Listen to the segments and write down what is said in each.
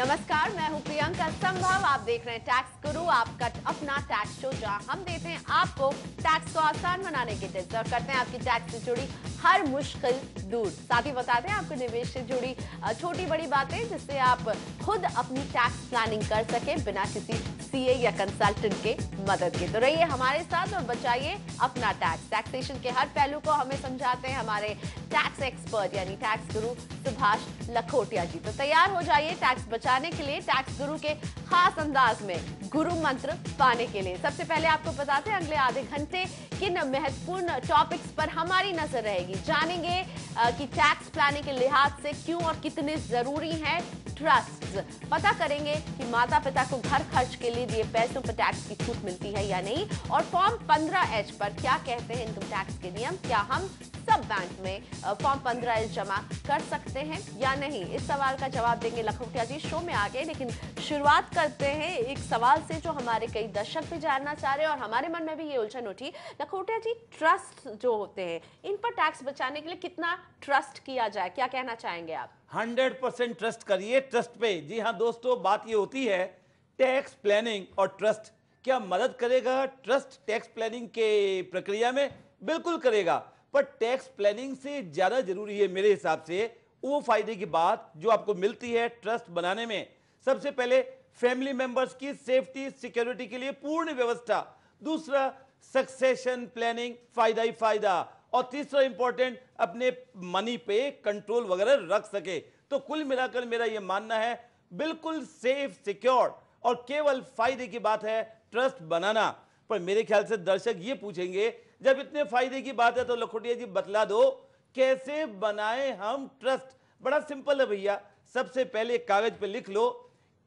नमस्कार, मैं हूं प्रियंका संभव। आप देख रहे हैं टैक्स गुरु, आपका अपना टैक्स शो, जहां हम देते हैं आपको टैक्स को आसान बनाने के टिप्स और करते हैं आपकी टैक्स से जुड़ी हर मुश्किल दूर। साथ ही बताते हैं आपको निवेश से जुड़ी छोटी बड़ी बातें, जिससे आप खुद अपनी टैक्स प्लानिंग कर सके बिना किसी सीए या कंसल्टेंट के मदद के। तो रहिए हमारे साथ और बचाइए अपना टैक्स। टैक्सेशन के हर पहलू को हमें समझाते हैं हमारे टैक्स एक्सपर्ट यानी टैक्स गुरु सुभाष लखोटिया जी। तो तैयार हो जाइए टैक्स बचाने के लिए टैक्स गुरु के खास अंदाज में गुरु मंत्र पाने के लिए। सबसे पहले आपको बताते हैं अगले आधे घंटे किन महत्वपूर्ण टॉपिक्स पर हमारी नजर रहेगी। जानेंगे कि टैक्स प्लानिंग के लिहाज से क्यों और कितने जरूरी हैं ट्रस्ट। पता करेंगे कि माता पिता को घर खर्च के लिए दिए पैसों पर टैक्स की छूट मिलती है या नहीं, और फॉर्म 15H पर क्या कहते हैं इनकम टैक्स के नियम। क्या हम सब बैंक में फॉर्म 15H जमा कर सकते हैं या नहीं, इस सवाल का जवाब देंगे लखोटिया जी शो में आगे। लेकिन शुरुआत करते हैं एक सवाल से जो हमारे कई दर्शक भी जानना चाह रहे हैं और हमारे मन में भी ये उलझन उठी। लखोटिया जी, ट्रस्ट जो होते हैं इन पर टैक्स बचाने के लिए कितना ट्रस्ट किया जाए, क्या कहना चाहेंगे आप? 100% ट्रस्ट करिए ट्रस्ट पे। जी हाँ दोस्तों, बात ये होती है टैक्स प्लानिंग और ट्रस्ट क्या मदद करेगा। ट्रस्ट टैक्स प्लानिंग के प्रक्रिया में बिल्कुल करेगा, पर टैक्स प्लानिंग से ज्यादा जरूरी है मेरे हिसाब से वो फायदे की बात जो आपको मिलती है ट्रस्ट बनाने में। सबसे पहले फैमिली मेंबर्स की सेफ्टी सिक्योरिटी के लिए पूर्ण व्यवस्था, दूसरा सक्सेशन प्लानिंग, फायदा ही फायदा, और तीसरा इंपॉर्टेंट अपने मनी पे कंट्रोल वगैरह रख सके। तो कुल मिलाकर मेरा यह मानना है बिल्कुल सेफ सिक्योर और केवल फायदे की बात है ट्रस्ट बनाना। पर मेरे ख्याल से दर्शक ये पूछेंगे जब इतने फायदे की बात है तो लखोटिया जी बतला दो कैसे बनाए हम ट्रस्ट। बड़ा सिंपल है भैया, सबसे पहले कागज पे लिख लो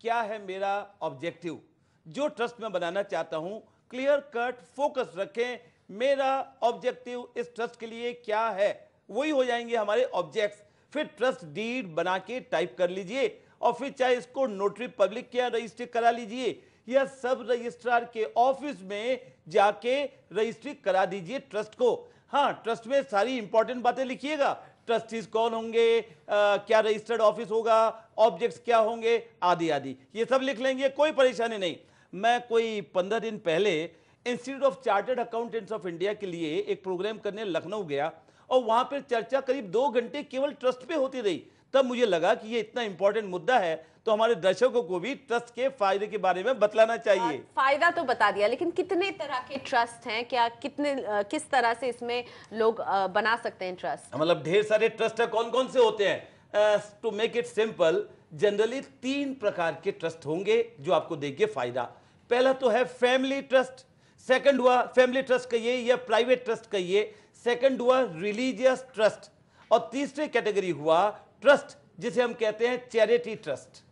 क्या है मेरा ऑब्जेक्टिव, जो ट्रस्ट में बनाना चाहता हूं। क्लियर कट फोकस रखें, मेरा ऑब्जेक्टिव इस ट्रस्ट के लिए क्या है, वही हो जाएंगे हमारे ऑब्जेक्ट्स। फिर ट्रस्ट डीड बना के टाइप कर लीजिए और फिर चाहे इसको नोटरी पब्लिक क्या रजिस्ट्री करा लीजिए या सब रजिस्ट्रार के ऑफिस में जाके रजिस्ट्री करा दीजिए ट्रस्ट को। हाँ, ट्रस्ट में सारी इंपॉर्टेंट बातें लिखिएगा, ट्रस्टीज कौन होंगे, क्या रजिस्टर्ड ऑफिस होगा, ऑब्जेक्ट्स क्या होंगे, आदि आदि, ये सब लिख लेंगे, कोई परेशानी नहीं। मैं कोई 15 दिन पहले institute of chartered accountants of India के लिए एक प्रोग्राम करने लखनऊ गया और वहां पर चर्चा करीब 2 घंटे केवल ट्रस्ट पे होती रही। तब मुझे लगा कि ये इतना इंपॉर्टेंट मुद्दा है तो हमारे दर्शकों को भी ट्रस्ट के फायदे के बारे में बतलाना चाहिए। फायदा तो बता दिया, लेकिन कितने तरह के ट्रस्ट हैं, क्या कितने किस तरह से इसमें लोग बना सकते हैं ट्रस्ट? मतलब ढेर सारे ट्रस्ट है, कौन कौन से होते हैं? To make it simple, generally 3 प्रकार के ट्रस्ट होंगे जो आपको देंगे फायदा। पहला तो है फैमिली ट्रस्ट, सेकंड हुआ फैमिली ट्रस्ट कहिए या प्राइवेट ट्रस्ट कहिए, सेकंड हुआ रिलीजियस ट्रस्ट, और तीसरी कैटेगरी हुआ ट्रस्ट जिसे हम कहते हैं चैरिटी ट्रस्ट।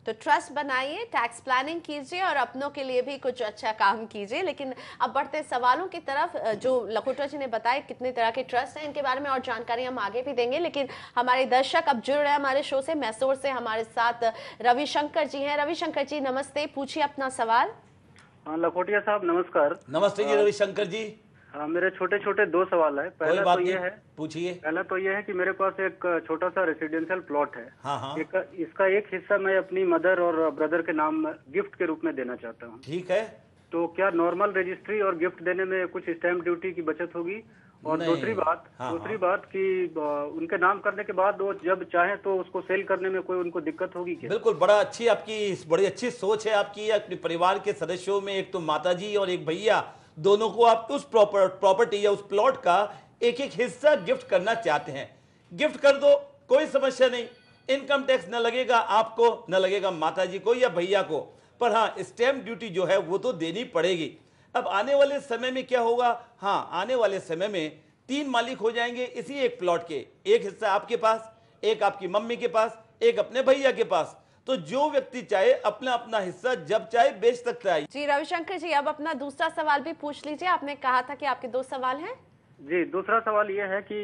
तो ट्रस्ट बनाइए, टैक्स प्लानिंग कीजिए और अपनों के लिए भी कुछ अच्छा काम कीजिए। लेकिन अब बढ़ते सवालों की तरफ। जो लखोटिया जी ने बताया कितने तरह के ट्रस्ट हैं, इनके बारे में और जानकारी हम आगे भी देंगे। लेकिन हमारे दर्शक अब जुड़ रहे हैं हमारे शो से। मैसूर से हमारे साथ रविशंकर जी हैं। रविशंकर जी नमस्ते, पूछिए अपना सवाल। हाँ लखोटिया साहब नमस्कार। नमस्ते जी रविशंकर जी। हाँ, मेरे छोटे छोटे 2 सवाल है। कोई बात नहीं, पूछिए। पहला तो ये है कि मेरे पास एक छोटा सा रेसिडेंशियल प्लॉट है। हाँ हाँ। इसका एक हिस्सा मैं अपनी मदर और ब्रदर के नाम गिफ्ट के रूप में देना चाहता हूँ। ठीक है। तो क्या नॉर्मल रजिस्ट्री और गिफ्ट देने में कुछ स्टैम्प ड्यूटी की बचत होगी? और दूसरी बात कि उनके नाम करने के बाद वो जब चाहे तो उसको सेल करने में कोई उनको दिक्कत होगी क्या? बिल्कुल, बड़ी अच्छी सोच है आपकी। अपने परिवार के सदस्यों में एक तो माताजी और एक भैया, दोनों को आप उस प्रॉपर्टी या उस प्लॉट का एक एक हिस्सा गिफ्ट करना चाहते हैं। गिफ्ट कर दो, कोई समस्या नहीं। इनकम टैक्स न लगेगा आपको, न लगेगा माताजी को या भैया को। पर हाँ, स्टैम्प ड्यूटी जो है वो तो देनी पड़ेगी। अब आने वाले समय में क्या होगा? हाँ, आने वाले समय में 3 मालिक हो जाएंगे इसी एक प्लॉट के। एक हिस्सा आपके पास, एक आपकी मम्मी के पास, एक अपने भैया के पास। तो जो व्यक्ति चाहे अपना अपना हिस्सा जब चाहे बेच सकता है। जी रविशंकर जी, अब अपना दूसरा सवाल भी पूछ लीजिए। आपने कहा था कि आपके 2 सवाल हैं। जी, दूसरा सवाल ये है कि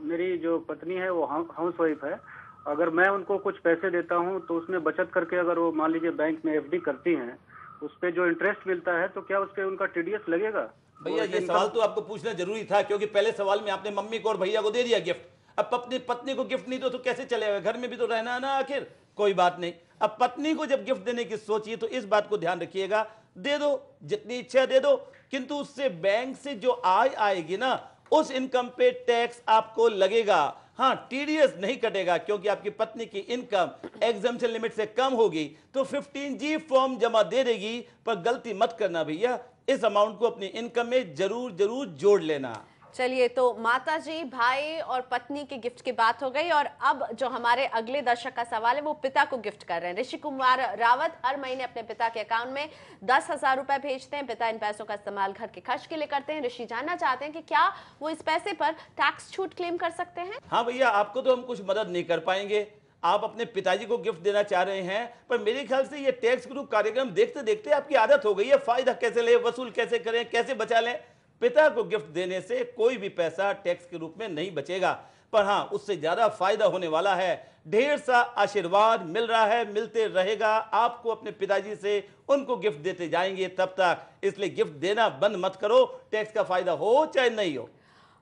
मेरी जो पत्नी है वो हाउस वाइफ है। अगर मैं उनको कुछ पैसे देता हूँ तो उसमें बचत करके अगर वो मान लीजिए बैंक में एफडी करती हैं, उस पे जो इंटरेस्ट मिलता है तो क्या उस पे उनका टीडीएस लगेगा? भैया ये सवाल तो आपको पूछना जरूरी था, क्योंकि पहले सवाल में आपने मम्मी को और भैया को दे दिया गिफ्ट। अब अपनी पत्नी को गिफ्ट नहीं दो तो कैसे चलेगा? घर में भी तो रहना है ना आखिर। कोई बात नहीं, अब पत्नी को जब गिफ्ट देने की सोचिए तो इस बात को ध्यान रखिएगा, दे दो जितनी इच्छा दे दो, किंतु उससे बैंक से जो आय आएगी ना, उस इनकम पे टैक्स आपको लगेगा। हाँ, टीडीएस नहीं कटेगा क्योंकि आपकी पत्नी की इनकम एग्जम्पशन लिमिट से कम होगी तो 15G फॉर्म जमा दे देगी। पर गलती मत करना भैया, इस अमाउंट को अपनी इनकम में जरूर जरूर जोड़ लेना। चलिए, तो माता जी, भाई और पत्नी के गिफ्ट की बात हो गई, और अब जो हमारे अगले दर्शक का सवाल है वो पिता को गिफ्ट कर रहे हैं। ऋषि कुमार रावत हर महीने अपने पिता के अकाउंट में 10,000 रुपए भेजते हैं। पिता इन पैसों का इस्तेमाल घर के खर्च के लिए करते हैं। ऋषि जानना चाहते हैं कि क्या वो इस पैसे पर टैक्स छूट क्लेम कर सकते हैं? हाँ भैया, आपको तो हम कुछ मदद नहीं कर पाएंगे। आप अपने पिताजी को गिफ्ट देना चाह रहे हैं, पर मेरे ख्याल से ये टैक्स गुरु कार्यक्रम देखते देखते आपकी आदत हो गई है। फायदा कैसे ले, वसूल कैसे करें, कैसे बचा लें। पिता को गिफ्ट देने से कोई भी पैसा टैक्स के रूप में नहीं बचेगा, पर हाँ, उससे ज्यादा फायदा होने वाला है। ढेर सा आशीर्वाद मिल रहा है, मिलते रहेगा आपको अपने पिताजी से, उनको गिफ्ट देते जाएंगे तब तक। इसलिए गिफ्ट देना बंद मत करो, टैक्स का फायदा हो चाहे नहीं हो।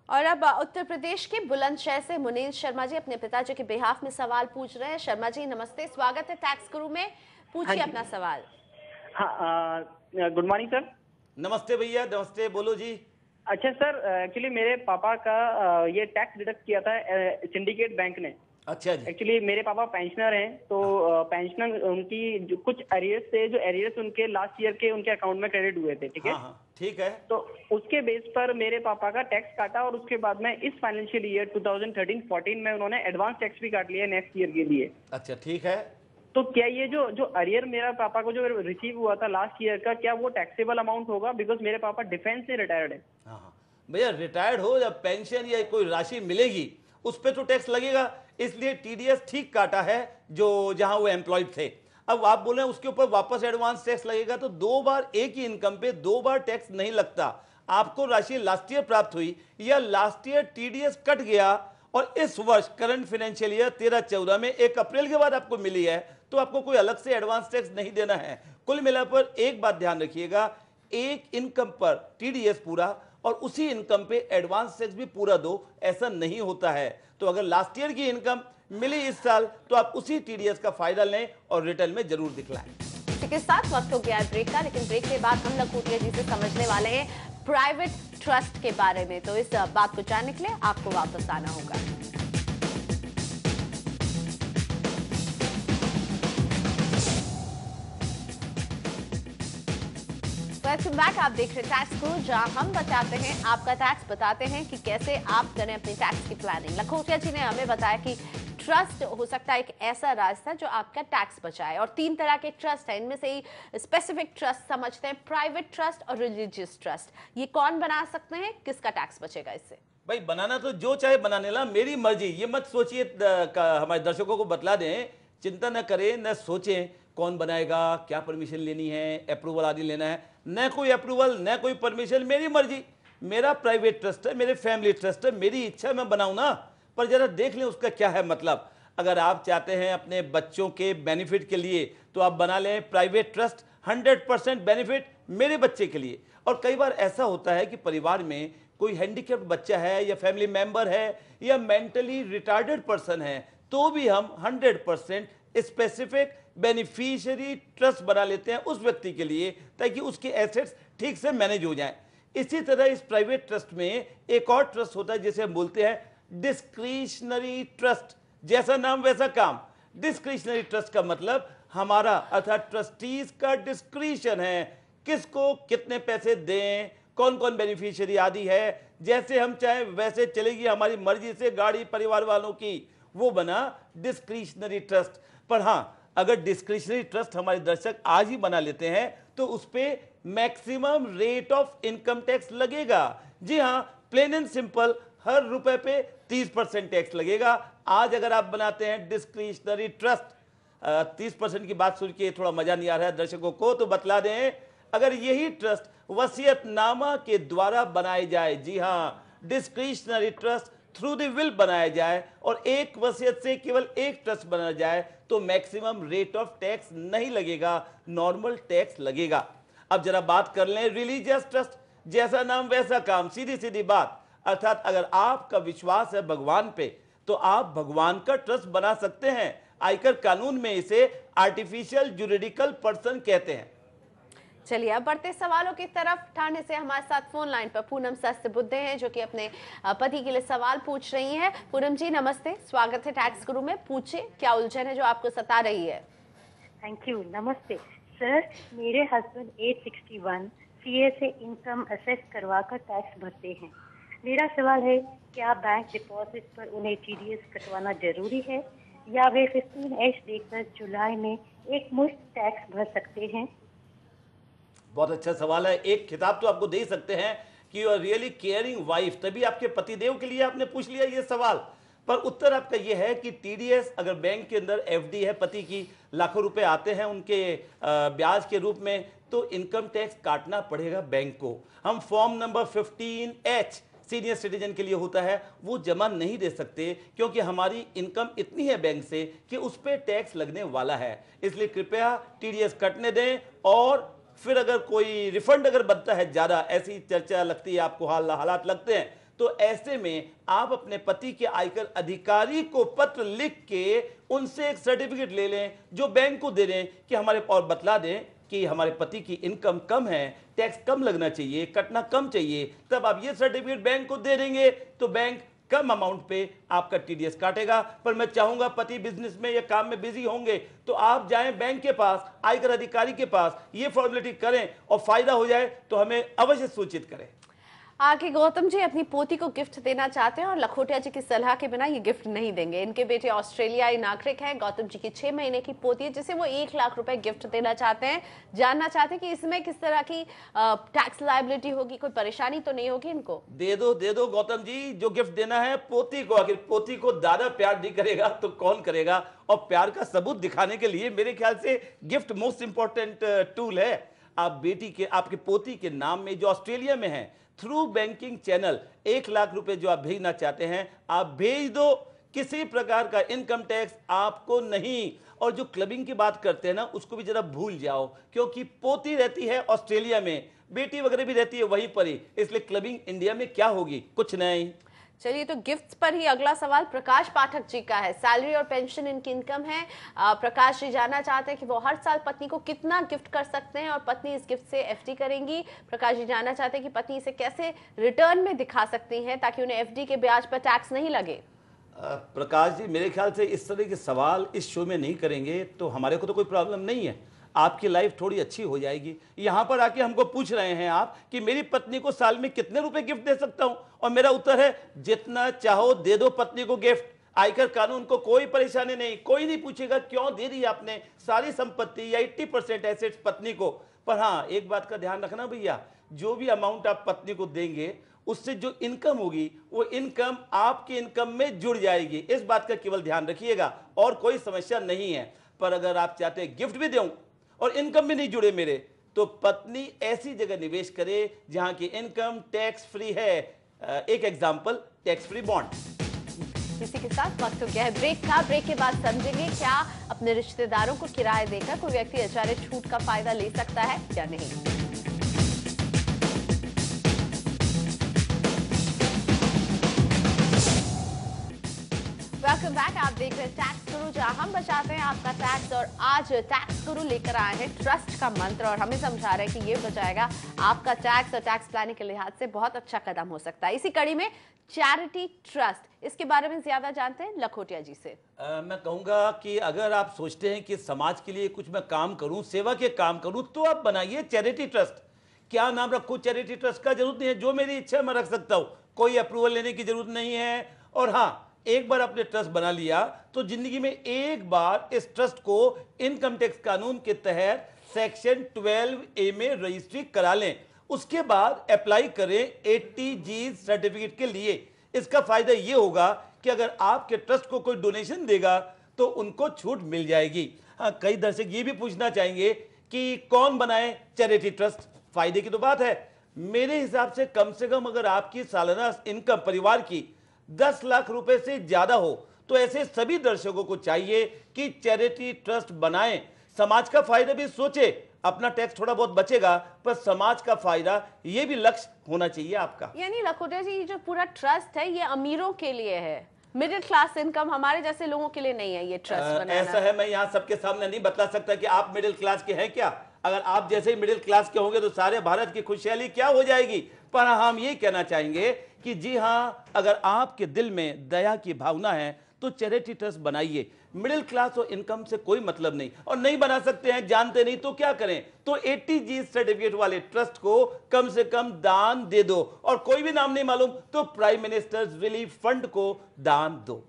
और अब उत्तर प्रदेश के बुलंदशहर से मुनीर शर्मा जी अपने पिताजी के बिहाफ में सवाल पूछ रहे हैं। शर्मा जी नमस्ते, स्वागत है टैक्स गुरु में, पूछिए अपना सवाल। हाँ, गुड मॉर्निंग सर। नमस्ते भैया, नमस्ते, बोलो जी। अच्छा सर, एक्चुअली मेरे पापा का ये टैक्स डिडक्ट किया था सिंडिकेट बैंक ने। अच्छा जी। एक्चुअली मेरे पापा पेंशनर हैं, तो पेंशनर उनकी जो कुछ एरियर्स थे, जो एरियर्स उनके लास्ट ईयर के उनके अकाउंट में क्रेडिट हुए थे, ठीक है। हाँ, ठीक है। तो उसके बेस पर मेरे पापा का टैक्स काटा, और उसके बाद में इस फाइनेंशियल ईयर 2013-14 में उन्होंने एडवांस टैक्स भी काट लिया नेक्स्ट ईयर के लिए। अच्छा, ठीक है। तो क्या ये जो अरियर मेरा पापा को जो रिसीव हुआ था लास्ट ईयर का, क्या वो टैक्सेबल अमाउंट होगा? बिकॉज मेरे पापा डिफेंस से रिटायर्ड है। हाँ भैया, रिटायर्ड हो या पेंशन या कोई राशि मिलेगी उस पर तो टैक्स लगेगा, इसलिए टीडीएस ठीक काटा है जो जहां वो एम्प्लॉयड थे। अब आप बोल रहे हैं उसके ऊपर वापस एडवांस टैक्स लगेगा, तो 2 बार एक ही इनकम पे 2 बार टैक्स नहीं लगता। आपको राशि लास्ट ईयर प्राप्त हुई या लास्ट ईयर टीडीएस कट गया और इस वर्ष करंट फाइनेंशियल ईयर 13-14 में 1 अप्रैल के बाद आपको मिली है, तो आपको कोई अलग से एडवांस टैक्स नहीं देना है। कुल मिलाकर एक बात ध्यान रखिएगा, एक इनकम पर टीडीएस पूरा और उसी इनकम पे एडवांस टैक्स भी पूरा दो, ऐसा नहीं होता है। तो अगर लास्ट ईयर की इनकम मिली इस साल तो आप उसी टीडीएस का फायदा लें और रिटर्न में जरूर दिखलाएं। इसी के साथ वक्त हो गया है ब्रेक का, लेकिन ब्रेक के बाद हम लखोटिया जी से समझने वाले हैं प्राइवेट ट्रस्ट के बारे में। तो इस बात को जानने के लिए आपको वापस आना होगा। वेलकम बैक, आप देख रहे हैं टैक्स गुरु, जहां हम बताते हैं आपका टैक्स, बताते हैं कि कैसे आप करें अपनी टैक्स की प्लानिंग। लखोटिया जी ने हमें बताया कि ट्रस्ट हो सकता है एक ऐसा रास्ता जो आपका टैक्स बचाए, और 3 तरह के ट्रस्ट हैं। इनमें से ही स्पेसिफिक ट्रस्ट समझते हैं, प्राइवेट ट्रस्ट और रिलीजियस ट्रस्ट। ये कौन बना सकते हैं, किसका टैक्स बचेगा इससे? भाई बनाना तो जो चाहे बनाने ला, मेरी मर्जी। ये मत सोचिए, हमारे दर्शकों को बतला दें, चिंता न करें, न सोचें कौन बनाएगा, क्या परमिशन लेनी है, अप्रूवल आदि लेना है। न कोई अप्रूवल, न कोई परमिशन, मेरी मर्जी। मेरा प्राइवेट ट्रस्ट है, मेरे फैमिली ट्रस्ट है, मेरी इच्छा मैं बनाऊं ना, पर जरा देख लें उसका क्या है मतलब। अगर आप चाहते हैं अपने बच्चों के बेनिफिट के लिए तो आप बना लें प्राइवेट ट्रस्ट, 100% बेनिफिट मेरे बच्चे के लिए। और कई बार ऐसा होता है कि परिवार में कोई हैंडीकैप्ड बच्चा है या फैमिली मेंबर है या मेंटली रिटार्डेड पर्सन है, तो भी हम 100% स्पेसिफिक बेनिफिशियरी ट्रस्ट बना लेते हैं उस व्यक्ति के लिए, ताकि उसके एसेट्स ठीक से मैनेज हो जाएं। इसी तरह इस प्राइवेट ट्रस्ट में एक और ट्रस्ट होता है जिसे हम बोलते हैं डिस्क्रिशनरी ट्रस्ट। जैसा नाम वैसा काम। डिस्क्रिशनरी ट्रस्ट का मतलब हमारा अर्थात ट्रस्टीज का डिस्क्रिशन है, किसको कितने पैसे दें, कौन कौन बेनिफिशियरी आदि है, जैसे हम चाहे वैसे चलेगी हमारी मर्जी से गाड़ी परिवार वालों की, वो बना डिस्क्रिशनरी ट्रस्ट। पर हाँ, अगर डिस्क्रिशनरी ट्रस्ट हमारे दर्शक आज ही बना लेते हैं तो उस पे maximum rate of income tax लगेगा। जी हाँ, प्लेन एंड सिंपल, हर रुपए पे 30% टैक्स लगेगा। आज अगर आप बनाते हैं डिस्क्रिशनरी ट्रस्ट, 30% की बात सुन के थोड़ा मजा नहीं आ रहा है दर्शकों को, तो बतला दें, अगर यही ट्रस्ट वसीयतनामा के द्वारा बनाए जाए, जी हाँ, discretionary trust through the will बनाया जाए और एक वसीयत से केवल एक ट्रस्ट बनाया जाए, तो मैक्सिमम रेट ऑफ टैक्स नहीं लगेगा, नॉर्मल टैक्स लगेगा। अब जरा बात कर लें रिलीजियस ट्रस्ट। जैसा नाम वैसा काम, सीधी सीधी बात। अर्थात अगर आपका विश्वास है भगवान पे तो आप भगवान का ट्रस्ट बना सकते हैं। आयकर कानून में इसे आर्टिफिशियल जुरिडिकल पर्सन कहते हैं। चलिए अब बढ़ते सवालों की तरफ। ठाणे से हमारे साथ फोन लाइन पर पूनम सहस्त्रबुद्धे हैं जो कि अपने पति के लिए सवाल पूछ रही हैं। पूनम जी नमस्ते, स्वागत है टैक्स गुरु में। पूछे क्या उलझन है जो आपको सता रही है? Thank you. नमस्ते सर, मेरे हस्बैंड एज 61 सीए से इनकम असेस करवा कर टैक्स भरते हैं। मेरा सवाल है क्या बैंक डिपॉजिट पर उन्हें टीडीएस कटवाना जरूरी है या वे 15H देकर जुलाई में एक मुश्त टैक्स भर सकते हैं? बहुत अच्छा सवाल है। एक खिताब तो आपको दे सकते हैं कि you are really caring wife, तभी आपके पतिदेव के लिए आपने पूछ लिया ये सवाल। पर उत्तर आपका ये है कि टीडीएस अगर बैंक के अंदर एफडी है, पति की लाखों रुपए आते हैं उनके ब्याज के रूप में, तो इनकम टैक्स काटना पड़ेगा बैंक को। हम form number 15H senior citizen के लिए होता है वो जमा नहीं दे सकते क्योंकि हमारी इनकम इतनी है बैंक से कि उस पर टैक्स लगने वाला है। इसलिए कृपया टीडीएस कटने दें और फिर अगर कोई रिफंड अगर बनता है ज़्यादा, ऐसी चर्चा लगती है आपको, हालात लगते हैं, तो ऐसे में आप अपने पति के आयकर अधिकारी को पत्र लिख के उनसे एक सर्टिफिकेट ले लें जो बैंक को दे दें कि हमारे, और बतला दें कि हमारे पति की इनकम कम है, टैक्स कम लगना चाहिए, कटना कम चाहिए। तब आप ये सर्टिफिकेट बैंक को दे देंगे तो बैंक कम अमाउंट पे आपका टीडीएस काटेगा। पर मैं चाहूंगा पति बिजनेस में या काम में बिजी होंगे तो आप जाएं बैंक के पास, आयकर अधिकारी के पास, ये फॉर्मेलिटी करें और फायदा हो जाए तो हमें अवश्य सूचित करें। आगे गौतम जी अपनी पोती को गिफ्ट देना चाहते हैं और लखोटिया जी की सलाह के बिना ये गिफ्ट नहीं देंगे। इनके बेटे ऑस्ट्रेलियाई नागरिक हैं। गौतम जी की 6 महीने की पोती है जिसे वो 1 लाख रुपए गिफ्ट देना चाहते हैं। जानना चाहते हैं कि इसमें किस तरह की टैक्स लायबिलिटी होगी, कोई परेशानी तो नहीं होगी इनको? दे दो गौतम जी, जो गिफ्ट देना है पोती को। आखिर पोती को दादा प्यार नहीं करेगा तो कौन करेगा? और प्यार का सबूत दिखाने के लिए मेरे ख्याल से गिफ्ट मोस्ट इंपॉर्टेंट टूल है। आप बेटी के, आपके पोती के नाम में जो ऑस्ट्रेलिया में है, थ्रू बैंकिंग चैनल 1 लाख रुपए जो आप भेजना चाहते हैं आप भेज दो। किसी प्रकार का इनकम टैक्स आपको नहीं। और जो क्लबिंग की बात करते हैं ना, उसको भी जरा भूल जाओ क्योंकि पोती रहती है ऑस्ट्रेलिया में, बेटी वगैरह भी रहती है वहीं पर ही, इसलिए क्लबिंग इंडिया में क्या होगी? कुछ नहीं। चलिए तो गिफ्ट पर ही अगला सवाल प्रकाश पाठक जी का है। सैलरी और पेंशन इनकी इनकम है। प्रकाश जी जानना चाहते हैं कि वो हर साल पत्नी को कितना गिफ्ट कर सकते हैं और पत्नी इस गिफ्ट से एफडी करेंगी। प्रकाश जी जानना चाहते हैं कि पत्नी इसे कैसे रिटर्न में दिखा सकती हैं ताकि उन्हें एफडी के ब्याज पर टैक्स नहीं लगे। प्रकाश जी मेरे ख्याल से इस तरह के सवाल इस शो में नहीं करेंगे तो हमारे को तो कोई प्रॉब्लम नहीं है, आपकी लाइफ थोड़ी अच्छी हो जाएगी। यहाँ पर आके हमको पूछ रहे हैं आप कि मेरी पत्नी को साल में कितने रुपए गिफ्ट दे सकता हूँ, और मेरा उत्तर है जितना चाहो दे दो पत्नी को गिफ्ट। आयकर कानून को कोई परेशानी नहीं, कोई नहीं पूछेगा क्यों दे दी आपने सारी संपत्ति या 80% एसेट्स पत्नी को। पर हाँ, एक बात का ध्यान रखना भैया, जो भी अमाउंट आप पत्नी को देंगे उससे जो इनकम होगी वो इनकम आपकी इनकम में जुड़ जाएगी। इस बात का केवल ध्यान रखिएगा और कोई समस्या नहीं है। पर अगर आप चाहते हैं गिफ्ट भी दूं और इनकम भी नहीं जुड़े मेरे, तो पत्नी ऐसी जगह निवेश करे जहां की इनकम टैक्स फ्री है। एक एग्जांपल, टैक्स फ्री बॉन्ड। इसी के साथ वक्त हो गया है ब्रेक का। ब्रेक के बाद समझेंगे क्या अपने रिश्तेदारों को किराए देकर कोई व्यक्ति आचार्य छूट का फायदा ले सकता है या नहीं। Welcome back. आप देख रहे हैं टैक्स गुरु जहां हम बचाते हैं आपका टैक्स। और आज टैक्स गुरु लेकर आए हैं ट्रस्ट का मंत्र और हमें समझा रहे हैं कि ये बचाएगा आपका टैक्स और टैक्स प्लानिंग के लिहाज से बहुत अच्छा कदम हो सकता है। इसी कड़ी में चैरिटी ट्रस्ट, इसके बारे में ज्यादा जानते हैं लखोटिया जी से। मैं कहूंगा कि अगर आप सोचते हैं कि समाज के लिए कुछ मैं काम करूं, सेवा के काम करूं, तो आप बनाइए चैरिटी ट्रस्ट। क्या नाम रखो चैरिटी ट्रस्ट का? जरूरत नहीं है, जो मेरी इच्छा मैं रख सकता हूं, कोई अप्रूवल लेने की जरूरत नहीं है। और हाँ, एक बार आपने ट्रस्ट बना लिया तो जिंदगी में एक बार इस ट्रस्ट को इनकम टैक्स कानून के तहत सेक्शन 12A में रजिस्ट्री करा लें। उसके बाद अप्लाई करें 80G सर्टिफिकेट के लिए। इसका फायदा यह होगा कि अगर आपके ट्रस्ट को कोई डोनेशन देगा तो उनको छूट मिल जाएगी। हाँ, कई दर्शक ये भी पूछना चाहेंगे कि कौन बनाए चैरिटी ट्रस्ट? फायदे की तो बात है। मेरे हिसाब से कम अगर आपकी सालाना इनकम परिवार की 10 लाख रुपए से ज्यादा हो तो ऐसे सभी दर्शकों को चाहिए कि चैरिटी ट्रस्ट बनाएं। समाज का फायदा भी सोचे, अपना टैक्स थोड़ा बहुत बचेगा पर समाज का फायदा ये भी लक्ष्य होना चाहिए आपका। यानी लखोटिया जी, जो पूरा ट्रस्ट है ये अमीरों के लिए है, मिडिल क्लास इनकम हमारे जैसे लोगों के लिए नहीं है ये ट्रस्ट बनाना। ऐसा है, मैं यहाँ सबके सामने नहीं बतला सकता कि आप मिडिल क्लास के हैं क्या। अगर आप जैसे ही मिडिल क्लास के होंगे तो सारे भारत की खुशहाली क्या हो जाएगी। पर हम ये कहना चाहेंगे कि जी हाँ, अगर आपके दिल में दया की भावना है तो चैरिटी ट्रस्ट बनाइए। मिडिल क्लास और इनकम से कोई मतलब नहीं, और नहीं बना सकते हैं, जानते नहीं तो क्या करें, तो 80G सर्टिफिकेट वाले ट्रस्ट को कम से कम दान दे दो, और कोई भी नाम नहीं मालूम तो प्राइम मिनिस्टर्स रिलीफ फंड को दान दो।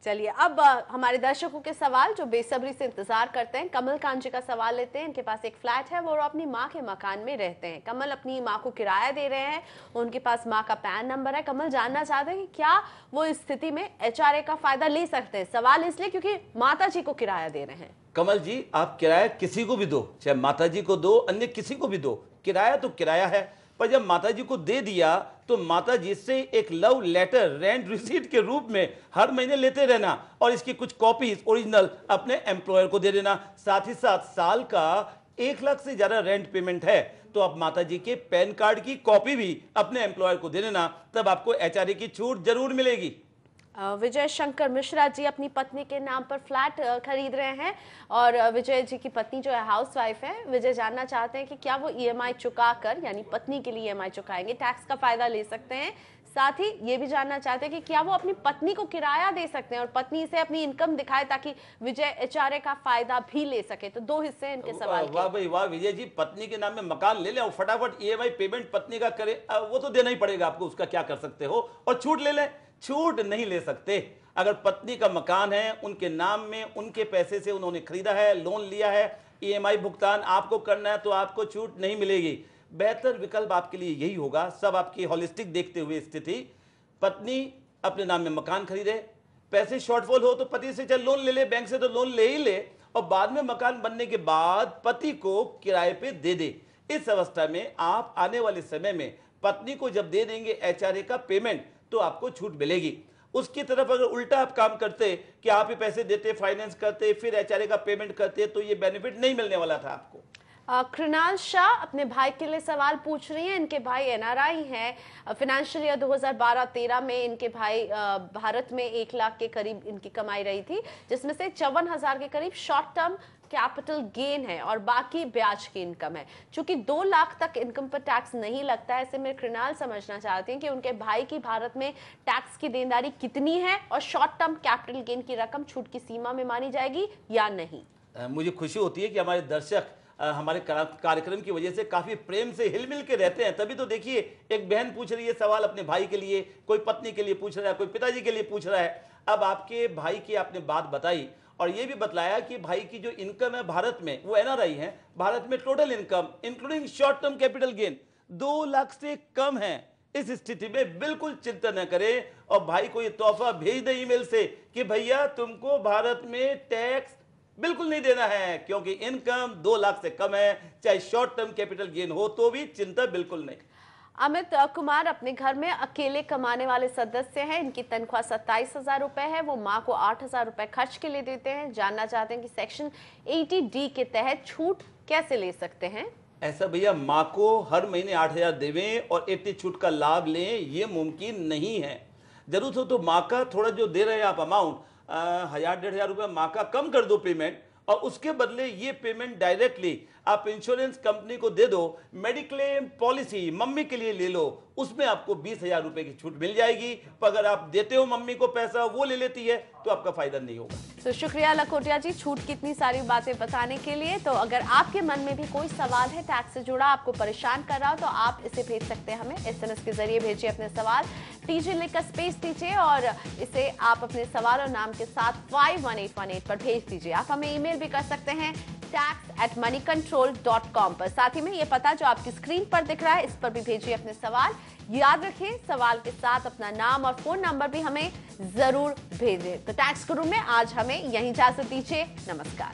चलिए अब हमारे दर्शकों के सवाल जो बेसब्री से इंतजार करते हैं, कमल कांत जी का सवाल लेते हैं। इनके पास एक फ्लैट है, वो अपनी माँ के मकान में रहते हैं। कमल अपनी माँ को किराया दे रहे हैं, उनके पास माँ का पैन नंबर है। कमल जानना चाहते हैं कि क्या वो इस स्थिति में HRA का फायदा ले सकते हैं। सवाल इसलिए क्योंकि माता जी को किराया दे रहे हैं। कमल जी, आप किराया किसी को भी दो, चाहे माता जी को दो, अन्य किसी को भी दो, किराया तो किराया है। पर जब माता जी को दे दिया तो माता जी से एक लव लेटर रेंट रिसीट के रूप में हर महीने लेते रहना, और इसकी कुछ कॉपीज ओरिजिनल अपने एम्प्लॉयर को दे देना। साथ ही साथ साल का 1 लाख से ज्यादा रेंट पेमेंट है तो आप माता जी के पैन कार्ड की कॉपी भी अपने एम्प्लॉयर को दे देना, तब आपको HRA की छूट जरूर मिलेगी। विजय शंकर मिश्रा जी अपनी पत्नी के नाम पर फ्लैट खरीद रहे हैं, और विजय जी की पत्नी जो है हाउसवाइफ है। विजय जानना चाहते हैं कि क्या वो EMI चुकाकर, यानी पत्नी के लिए EMI चुकाएंगे, टैक्स का फायदा ले सकते हैं। साथ ही ये भी जानना चाहते हैं कि क्या वो अपनी पत्नी को किराया दे सकते हैं और पत्नी से अपनी इनकम दिखाए ताकि विजय HRA का फायदा भी ले सके। तो 2 हिस्से इनके सवाल के। वाह भाई वाह विजय जी, पत्नी के नाम में मकान ले ले और फटाफट EMI पेमेंट पत्नी का करे, वो तो देना ही पड़ेगा आपको, उसका क्या कर सकते हो। और छूट ले ले, छूट नहीं ले सकते। अगर पत्नी का मकान है, उनके नाम में, उनके पैसे से उन्होंने खरीदा है, लोन लिया है, EMI भुगतान आपको करना है, तो आपको छूट नहीं मिलेगी। बेहतर विकल्प आपके लिए यही होगा, सब आपकी होलिस्टिक देखते हुए स्थिति, पत्नी अपने नाम में मकान खरीदे, पैसे शॉर्टफॉल हो तो पति से चल लोन ले ले, बैंक से तो लोन ले ही ले, और बाद में मकान बनने के बाद पति को किराए पे दे दे। इस अवस्था में आप आने वाले समय में पत्नी को जब दे देंगे HRA का पेमेंट तो आपको छूट मिलेगी। उसकी तरफ अगर उल्टा आप काम करते कि आप ही पैसे देते, फाइनेंस करते, फिर HRA का पेमेंट करते, तो ये बेनिफिट नहीं मिलने वाला था आपको। कृणाल शाह अपने भाई के लिए सवाल पूछ रही हैं। इनके भाई NRI हैं। फाइनेंशियल ईयर 2012-13 में इनके भाई भारत में 1 लाख के करीब इनकी कमाई रही थी, जिसमें से 54,000 के करीब शॉर्ट टर्म कैपिटल गेन है और बाकी ब्याज की इनकम है। चूंकि 2 लाख तक इनकम पर टैक्स नहीं लगता है, ऐसे में कृणाल समझना चाहते हैं कि उनके भाई की भारत में टैक्स की देनदारी कितनी है और शॉर्ट टर्म कैपिटल गेन की रकम छूट की सीमा में मानी जाएगी या नहीं। मुझे खुशी होती है कि हमारे दर्शक हमारे कार्यक्रम की वजह से काफी प्रेम से हिलमिल के रहते हैं। तभी तो देखिए, एक बहन पूछ रही है सवाल अपने भाई के लिए, कोई पत्नी के लिए पूछ रहा है, कोई पिताजी के लिए पूछ रहा है। अब आपके भाई की आपने बात बताई और ये भी बतलाया कि भाई की जो इनकम है भारत में, वो NRI है, भारत में total income including short term capital gain 2 lakh से कम है। इस स्थिति में बिल्कुल चिंता न करें और भाई को ये तोहफा भेज दें ईमेल से कि भैया तुमको भारत में टैक्स बिल्कुल नहीं देना है, क्योंकि इनकम 2 लाख से कम है, चाहे शॉर्ट टर्म कैपिटल गेन हो तो भी चिंता बिल्कुल नहीं। अमित कुमार अपने घर में अकेले कमाने वाले सदस्य हैं। इनकी तनख्वाह 27,000 रुपए है। वो माँ को 8,000 रुपए खर्च के लिए देते हैं। जानना चाहते हैं कि सेक्शन 80D के तहत छूट कैसे ले सकते हैं। ऐसा भैया, माँ को हर महीने 8,000 देवें और 80 छूट का लाभ लें, ये मुमकिन नहीं है। जरूरत हो तो माँ का थोड़ा जो दे रहे हैं आप अमाउंट 1,000-1,500 रुपये माँ का कम कर दो पेमेंट, और उसके बदले ये पेमेंट डायरेक्टली आप इंश्योरेंस कंपनी को दे दो। मेडिक्लेम पॉलिसी मम्मी के लिए ले लो, उसमें आपको 20,000 रुपए की छूट मिल जाएगी। पर अगर आप देते हो मम्मी को पैसा, वो ले लेती है, तो आपका फायदा नहीं होगा। तो शुक्रिया लखोटिया जी छूट की इतनी सारी बातें बताने के लिए। तो अगर आपके मन में भी कोई सवाल है टैक्स से जुड़ा, आपको परेशान कर रहा हो, तो आप इसे भेज सकते हैं हमें। SMS के जरिए भेजिए अपने सवाल, TJ लिखकर स्पेस दीजिए और इसे आप अपने सवाल और नाम के साथ 51818 पर भेज दीजिए। आप हमें ईमेल भी कर सकते हैं tax@moneycontrol.com पर। साथ ही में ये पता जो आपकी स्क्रीन पर दिख रहा है, इस पर भी भेजिए अपने सवाल। याद रखें, सवाल के साथ अपना नाम और फोन नंबर भी हमें जरूर भेजें। तो टैक्स गुरु में आज हमें यहीं इजाजत दीजिए। नमस्कार।